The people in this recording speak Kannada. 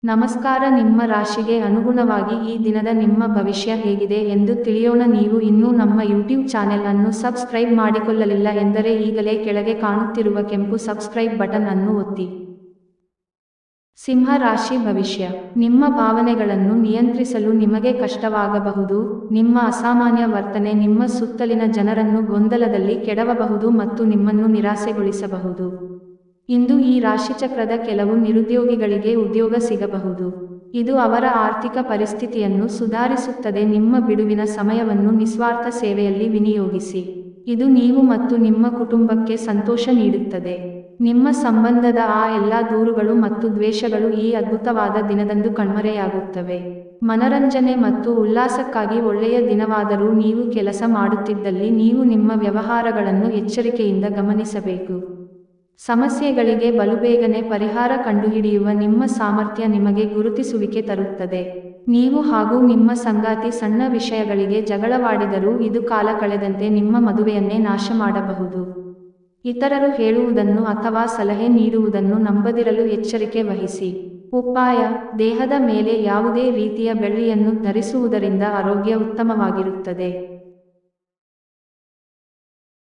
ನಮಸ್ಕಾರ. ನಿಮ್ಮ ರಾಶಿಗೆ ಅನುಗುಣವಾಗಿ ಈ ದಿನದ ನಿಮ್ಮ ಭವಿಷ್ಯ ಹೇಗಿದೆ ಎಂದು ತಿಳಿಯೋಣ. ನೀವು ಇನ್ನೂ ನಮ್ಮ ಯೂಟ್ಯೂಬ್ ಚಾನೆಲ್ ಅನ್ನು ಸಬ್ಸ್ಕ್ರೈಬ್ ಮಾಡಿಕೊಳ್ಳಲಿಲ್ಲ ಎಂದರೆ ಈಗಲೇ ಕೆಳಗೆ ಕಾಣುತ್ತಿರುವ ಕೆಂಪು ಸಬ್ಸ್ಕ್ರೈಬ್ ಬಟನ್ ಅನ್ನು ಒತ್ತಿ. ಸಿಂಹ ರಾಶಿ ಭವಿಷ್ಯ. ನಿಮ್ಮ ಭಾವನೆಗಳನ್ನು ನಿಯಂತ್ರಿಸಲು ನಿಮಗೆ ಕಷ್ಟವಾಗಬಹುದು. ನಿಮ್ಮ ಅಸಾಮಾನ್ಯ ವರ್ತನೆ ನಿಮ್ಮ ಸುತ್ತಲಿನ ಜನರನ್ನು ಗೊಂದಲದಲ್ಲಿ ಕೆಡವಬಹುದು ಮತ್ತು ನಿಮ್ಮನ್ನು ನಿರಾಸೆಗೊಳಿಸಬಹುದು. ಇಂದು ಈ ರಾಶಿಚಕ್ರದ ಕೆಲವು ನಿರುದ್ಯೋಗಿಗಳಿಗೆ ಉದ್ಯೋಗ ಸಿಗಬಹುದು. ಇದು ಅವರ ಆರ್ಥಿಕ ಪರಿಸ್ಥಿತಿಯನ್ನು ಸುಧಾರಿಸುತ್ತದೆ. ನಿಮ್ಮ ಬಿಡುವಿನ ಸಮಯವನ್ನು ನಿಸ್ವಾರ್ಥ ಸೇವೆಯಲ್ಲಿ ವಿನಿಯೋಗಿಸಿ. ಇದು ನೀವು ಮತ್ತು ನಿಮ್ಮ ಕುಟುಂಬಕ್ಕೆ ಸಂತೋಷ ನೀಡುತ್ತದೆ. ನಿಮ್ಮ ಸಂಬಂಧದ ಆ ಎಲ್ಲ ದೂರುಗಳು ಮತ್ತು ದ್ವೇಷಗಳು ಈ ಅದ್ಭುತವಾದ ದಿನದಂದು ಕಣ್ಮರೆಯಾಗುತ್ತವೆ. ಮನರಂಜನೆ ಮತ್ತು ಉಲ್ಲಾಸಕ್ಕಾಗಿ ಒಳ್ಳೆಯ ದಿನವಾದರೂ ನೀವು ಕೆಲಸ ಮಾಡುತ್ತಿದ್ದಲ್ಲಿ ನೀವು ನಿಮ್ಮ ವ್ಯವಹಾರಗಳನ್ನು ಎಚ್ಚರಿಕೆಯಿಂದ ಗಮನಿಸಬೇಕು. ಸಮಸ್ಯೆಗಳಿಗೆ ಬಲುಬೇಗನೆ ಪರಿಹಾರ ಕಂಡುಹಿಡಿಯುವ ನಿಮ್ಮ ಸಾಮರ್ಥ್ಯ ನಿಮಗೆ ಗುರುತಿಸುವಿಕೆ ತರುತ್ತದೆ. ನೀವು ಹಾಗೂ ನಿಮ್ಮ ಸಂಗಾತಿ ಸಣ್ಣ ವಿಷಯಗಳಿಗೆ ಜಗಳವಾಡಿದರೂ ಇದು ಕಾಲ ಕಳೆದಂತೆ ನಿಮ್ಮ ಮದುವೆಯನ್ನೇ ನಾಶ ಮಾಡಬಹುದು. ಇತರರು ಹೇಳುವುದನ್ನು ಅಥವಾ ಸಲಹೆ ನೀಡುವುದನ್ನು ನಂಬದಿರಲು ಎಚ್ಚರಿಕೆ ವಹಿಸಿ. ಉಪಾಯ: ದೇಹದ ಮೇಲೆ ಯಾವುದೇ ರೀತಿಯ ಬೆಳ್ಳಿಯನ್ನು ಧರಿಸುವುದರಿಂದ ಆರೋಗ್ಯ ಉತ್ತಮವಾಗಿರುತ್ತದೆ.